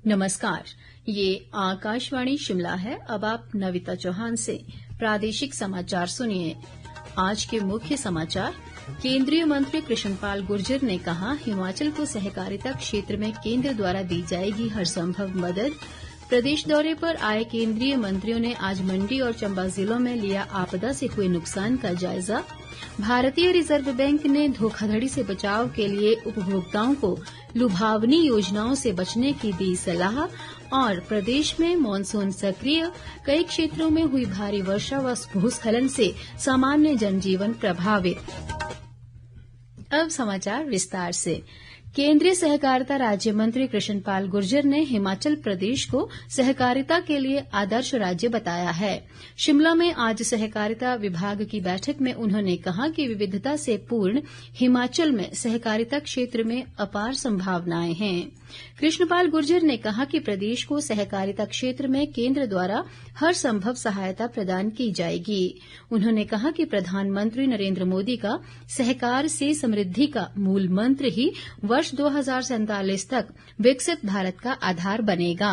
नमस्कार, ये आकाशवाणी शिमला है। अब आप नविता चौहान से प्रादेशिक समाचार सुनिए। आज के मुख्य समाचार। केंद्रीय मंत्री कृष्णपाल गुर्जर ने कहा, हिमाचल को सहकारिता क्षेत्र में केंद्र द्वारा दी जाएगी हर संभव मदद। प्रदेश दौरे पर आए केंद्रीय मंत्रियों ने आज मंडी और चंबा जिलों में लिया आपदा से हुए नुकसान का जायजा। भारतीय रिजर्व बैंक ने धोखाधड़ी से बचाव के लिए उपभोक्ताओं को लुभावनी योजनाओं से बचने की दी सलाह। और प्रदेश में मानसून सक्रिय, कई क्षेत्रों में हुई भारी वर्षा व भूस्खलन से सामान्य जनजीवन प्रभावित। अब समाचार विस्तार से। केंद्रीय सहकारिता राज्य मंत्री कृष्णपाल गुर्जर ने हिमाचल प्रदेश को सहकारिता के लिए आदर्श राज्य बताया है। शिमला में आज सहकारिता विभाग की बैठक में उन्होंने कहा कि विविधता से पूर्ण हिमाचल में सहकारिता क्षेत्र में अपार संभावनाएं हैं। कृष्णपाल गुर्जर ने कहा कि प्रदेश को सहकारिता क्षेत्र में केंद्र द्वारा हर संभव सहायता प्रदान की जाएगी। उन्होंने कहा कि प्रधानमंत्री नरेंद्र मोदी का सहकार से समृद्धि का मूल मंत्र ही वर्ष 2047 तक विकसित भारत का आधार बनेगा।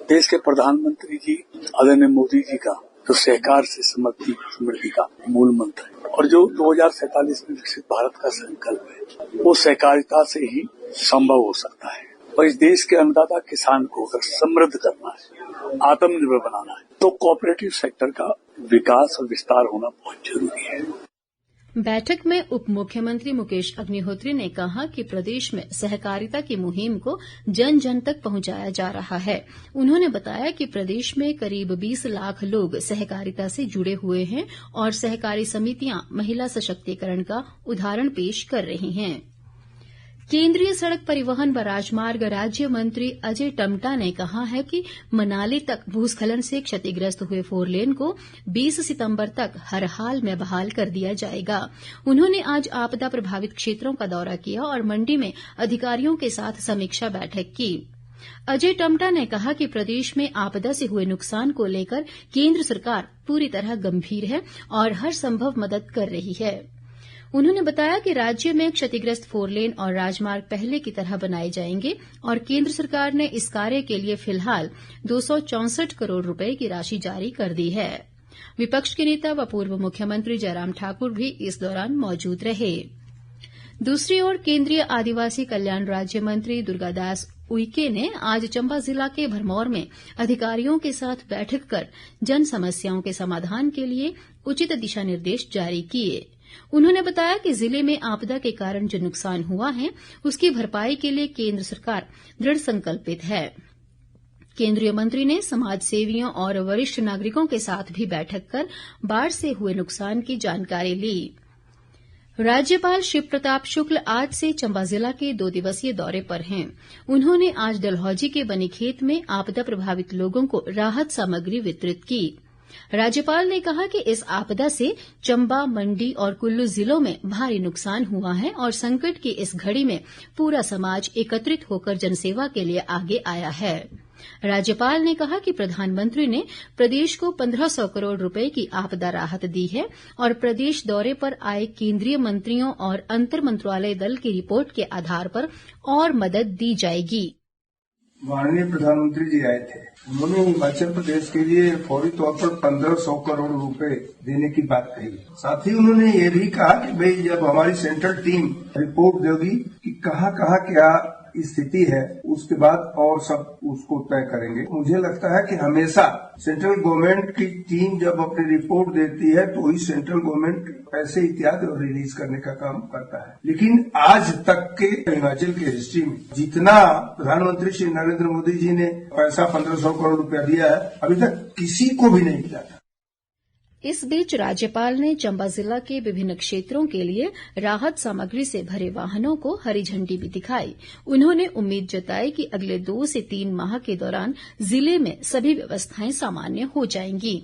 देश के प्रधानमंत्री जी आदरणीय मोदी जी का जो सहकार से समृद्धि का मूल मंत्र है और जो 2047 में विकसित भारत का संकल्प है, वो सहकारिता से ही संभव हो सकता है। और इस देश के अन्नदाता किसान को अगर समृद्ध करना है, आत्मनिर्भर बनाना है, तो कोऑपरेटिव सेक्टर का विकास और विस्तार होना बहुत जरूरी है। बैठक में उप मुख्यमंत्री मुकेश अग्निहोत्री ने कहा कि प्रदेश में सहकारिता की मुहिम को जन जन तक पहुंचाया जा रहा है। उन्होंने बताया कि प्रदेश में करीब 20 लाख लोग सहकारिता से जुड़े हुए हैं और सहकारी समितियां महिला सशक्तिकरण का उदाहरण पेश कर रही हैं। केंद्रीय सड़क परिवहन व राजमार्ग राज्य मंत्री अजय टम्टा ने कहा है कि मनाली तक भूस्खलन से क्षतिग्रस्त हुए 4 लेन को 20 सितंबर तक हर हाल में बहाल कर दिया जाएगा। उन्होंने आज आपदा प्रभावित क्षेत्रों का दौरा किया और मंडी में अधिकारियों के साथ समीक्षा बैठक की। अजय टम्टा ने कहा कि प्रदेश में आपदा से हुए नुकसान को लेकर केंद्र सरकार पूरी तरह गंभीर है और हर संभव मदद कर रही है। उन्होंने बताया कि राज्य में क्षतिग्रस्त 4 लेन और राजमार्ग पहले की तरह बनाए जाएंगे और केंद्र सरकार ने इस कार्य के लिए फिलहाल 264 करोड़ रुपए की राशि जारी कर दी है। विपक्ष के नेता व पूर्व मुख्यमंत्री जयराम ठाकुर भी इस दौरान मौजूद रहे। दूसरी ओर केंद्रीय आदिवासी कल्याण राज्य मंत्री दुर्गादास उइके ने आज चंबा जिला के भरमौर में अधिकारियों के साथ बैठक कर जन समस्याओं के समाधान के लिए उचित दिशा निर्देश जारी किए। उन्होंने बताया कि जिले में आपदा के कारण जो नुकसान हुआ है, उसकी भरपाई के लिए केंद्र सरकार दृढ़ संकल्पित है। केंद्रीय मंत्री ने समाज सेवियों और वरिष्ठ नागरिकों के साथ भी बैठक कर बाढ़ से हुए नुकसान की जानकारी ली। राज्यपाल शिव प्रताप शुक्ल आज से चंबा जिला के 2 दिवसीय दौरे पर हैं। उन्होंने आज डलहौजी के बनीखेत में आपदा प्रभावित लोगों को राहत सामग्री वितरित की। राज्यपाल ने कहा कि इस आपदा से चंबा, मंडी और कुल्लू जिलों में भारी नुकसान हुआ है और संकट की इस घड़ी में पूरा समाज एकत्रित होकर जनसेवा के लिए आगे आया है। राज्यपाल ने कहा कि प्रधानमंत्री ने प्रदेश को 1500 करोड़ रुपए की आपदा राहत दी है और प्रदेश दौरे पर आए केंद्रीय मंत्रियों और अंतर मंत्रालय दल की रिपोर्ट के आधार पर और मदद दी जाएगी। माननीय प्रधानमंत्री जी आए थे, उन्होंने हिमाचल प्रदेश के लिए फौरी तौर पर 1500 करोड़ रुपए देने की बात कही। साथ ही उन्होंने ये भी कहा कि भाई जब हमारी सेंट्रल टीम रिपोर्ट देगी कि कहाँ क्या स्थिति है, उसके बाद और सब उसको तय करेंगे। मुझे लगता है कि हमेशा सेंट्रल गवर्नमेंट की टीम जब अपनी रिपोर्ट देती है तो ही सेंट्रल गवर्नमेंट पैसे इत्यादि रिलीज करने का काम करता है। लेकिन आज तक के हिमाचल के हिस्ट्री में जितना प्रधानमंत्री श्री नरेंद्र मोदी जी ने पैसा 1500 करोड़ रुपया दिया है, अभी तक किसी को भी नहीं मिला था। इस बीच राज्यपाल ने चंबा जिला के विभिन्न क्षेत्रों के लिए राहत सामग्री से भरे वाहनों को हरी झंडी भी दिखाई। उन्होंने उम्मीद जताई कि अगले 2 से 3 माह के दौरान जिले में सभी व्यवस्थाएं सामान्य हो जाएंगी।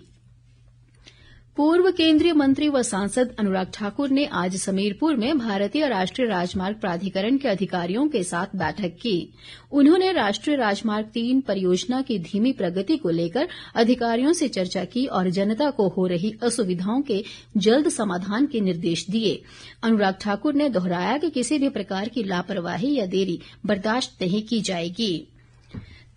पूर्व केंद्रीय मंत्री व सांसद अनुराग ठाकुर ने आज समीरपुर में भारतीय राष्ट्रीय राजमार्ग प्राधिकरण के अधिकारियों के साथ बैठक की। उन्होंने राष्ट्रीय राजमार्ग 3 परियोजना की धीमी प्रगति को लेकर अधिकारियों से चर्चा की और जनता को हो रही असुविधाओं के जल्द समाधान के निर्देश दिए। अनुराग ठाकुर ने दोहराया कि किसी भी प्रकार की लापरवाही या देरी बर्दाश्त नहीं की जाएगी।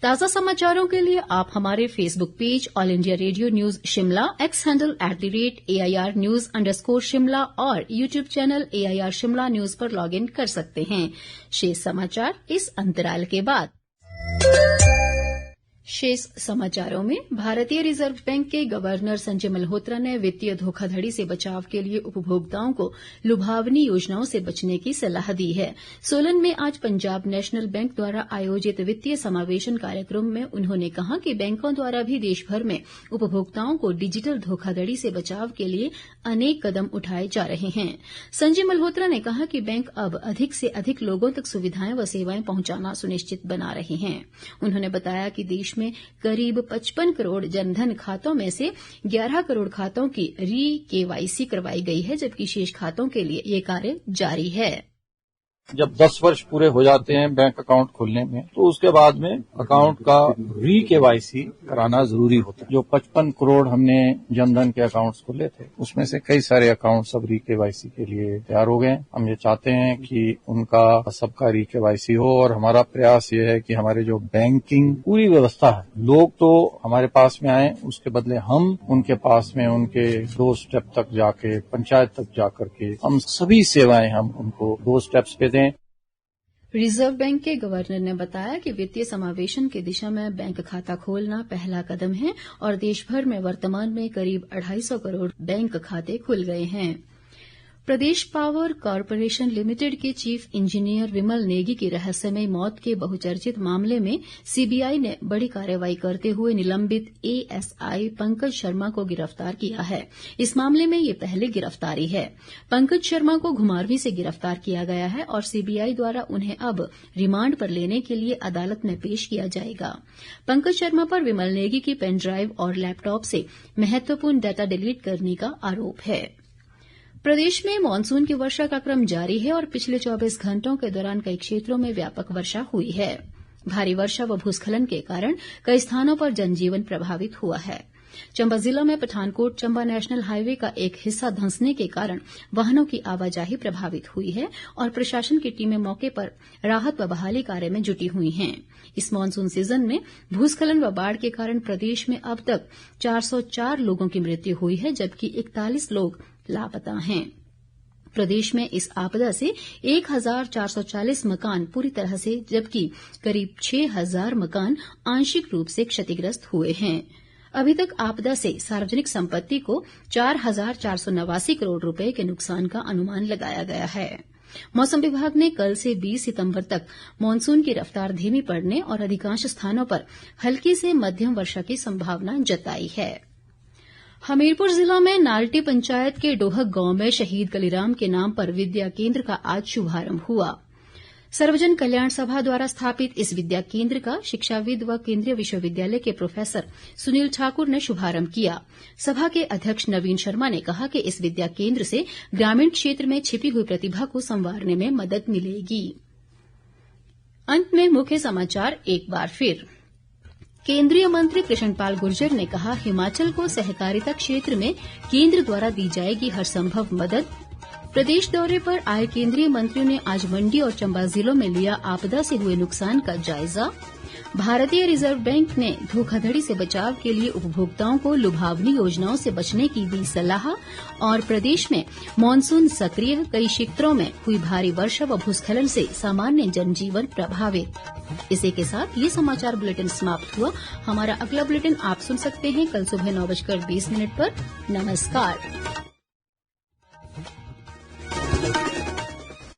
ताज़ा समाचारों के लिए आप हमारे Facebook page all India radio news Shimla, x handle @AIR News_Shimla और YouTube channel AIR Shimla news पर लॉग इन कर सकते हैं। शेष समाचार इस अंतराल के बाद। शेष समाचारों में भारतीय रिजर्व बैंक के गवर्नर संजय मल्होत्रा ने वित्तीय धोखाधड़ी से बचाव के लिए उपभोक्ताओं को लुभावनी योजनाओं से बचने की सलाह दी है। सोलन में आज पंजाब नेशनल बैंक द्वारा आयोजित वित्तीय समावेशन कार्यक्रम में उन्होंने कहा कि बैंकों द्वारा भी देशभर में उपभोक्ताओं को डिजिटल धोखाधड़ी से बचाव के लिए अनेक कदम उठाए जा रहे हैं। संजय मल्होत्रा ने कहा कि बैंक अब अधिक से अधिक लोगों तक सुविधाएं व सेवाएं पहुंचाना सुनिश्चित बना रहे हैं। उन्होंने बताया कि देश में करीब 55 करोड़ जनधन खातों में से 11 करोड़ खातों की KYC करवाई गई है, जबकि शेष खातों के लिए ये कार्य जारी है। जब 10 वर्ष पूरे हो जाते हैं बैंक अकाउंट खोलने में, तो उसके बाद में अकाउंट का KYC कराना जरूरी होता है। जो 55 करोड़ हमने जनधन के अकाउंट्स खोले थे, उसमें से कई सारे अकाउंट सब KYC के लिए तैयार हो गए। हम ये चाहते हैं कि उनका सबका KYC हो और हमारा प्रयास ये है कि हमारे जो बैंकिंग पूरी व्यवस्था है, लोग तो हमारे पास में आए, उसके बदले हम उनके पास में उनके 2 स्टेप तक जाके, पंचायत तक जाकर के हम सभी सेवाएं हम उनको 2 स्टेप्स पे दें। रिजर्व बैंक के गवर्नर ने बताया कि वित्तीय समावेशन की दिशा में बैंक खाता खोलना पहला कदम है और देशभर में वर्तमान में करीब 250 करोड़ बैंक खाते खुल गए हैं। प्रदेश पावर कॉरपोरेशन लिमिटेड के चीफ इंजीनियर विमल नेगी की रहस्यमयी मौत के बहुचर्चित मामले में सीबीआई ने बड़ी कार्रवाई करते हुए निलंबित ASI पंकज शर्मा को गिरफ्तार किया है। इस मामले में ये पहली गिरफ्तारी है। पंकज शर्मा को घुमारवीं से गिरफ्तार किया गया है और सीबीआई द्वारा उन्हें अब रिमांड पर लेने के लिए अदालत में पेश किया जाएगा। पंकज शर्मा पर विमल नेगी की पेनड्राइव और लैपटॉप से महत्वपूर्ण डाटा डिलीट करने का आरोप है। प्रदेश में मानसून की वर्षा का क्रम जारी है और पिछले 24 घंटों के दौरान कई क्षेत्रों में व्यापक वर्षा हुई है। भारी वर्षा व भूस्खलन के कारण कई स्थानों पर जनजीवन प्रभावित हुआ है। चंबा जिला में पठानकोट चंबा नेशनल हाईवे का एक हिस्सा धंसने के कारण वाहनों की आवाजाही प्रभावित हुई है और प्रशासन की टीमें मौके पर राहत व बहाली कार्य में जुटी हुई हैं। इस मानसून सीजन में भूस्खलन व बाढ़ के कारण प्रदेश में अब तक 404 लोगों की मृत्यु हुई है, जबकि 41 लोग लापता हैं। प्रदेश में इस आपदा से 1440 मकान पूरी तरह से, जबकि करीब 6000 मकान आंशिक रूप से क्षतिग्रस्त हुए हैं। अभी तक आपदा से सार्वजनिक संपत्ति को 4489 करोड़ रुपए के नुकसान का अनुमान लगाया गया है। मौसम विभाग ने कल से 20 सितंबर तक मानसून की रफ्तार धीमी पड़ने और अधिकांश स्थानों पर हल्की से मध्यम वर्षा की संभावना जताई है। हमीरपुर जिला में नाल्टी पंचायत के डोहक गांव में शहीद कलीराम के नाम पर विद्या केंद्र का आज शुभारंभ हुआ। सर्वजन कल्याण सभा द्वारा स्थापित इस विद्या केंद्र का शिक्षाविद व केंद्रीय विश्वविद्यालय के प्रोफेसर सुनील ठाकुर ने शुभारंभ किया। सभा के अध्यक्ष नवीन शर्मा ने कहा कि इस विद्या केंद्र से ग्रामीण क्षेत्र में छिपी हुई प्रतिभा को संवारने में मदद मिलेगी। अंत में मुख्य समाचार एक बार फिर। केंद्रीय मंत्री कृष्णपाल गुर्जर ने कहा, हिमाचल को सहकारिता क्षेत्र में केंद्र द्वारा दी जाएगी हर संभव मदद। प्रदेश दौरे पर आए केंद्रीय मंत्रियों ने आज मंडी और चंबा जिलों में लिया आपदा से हुए नुकसान का जायजा। भारतीय रिजर्व बैंक ने धोखाधड़ी से बचाव के लिए उपभोक्ताओं को लुभावनी योजनाओं से बचने की दी सलाह। और प्रदेश में मानसून सक्रिय, कई क्षेत्रों में हुई भारी वर्षा व भूस्खलन से सामान्य जनजीवन प्रभावित। इसी के साथ ये समाचार बुलेटिन समाप्त हुआ। हमारा अगला बुलेटिन आप सुन सकते हैं कल सुबह 9:20 पर। नमस्कार।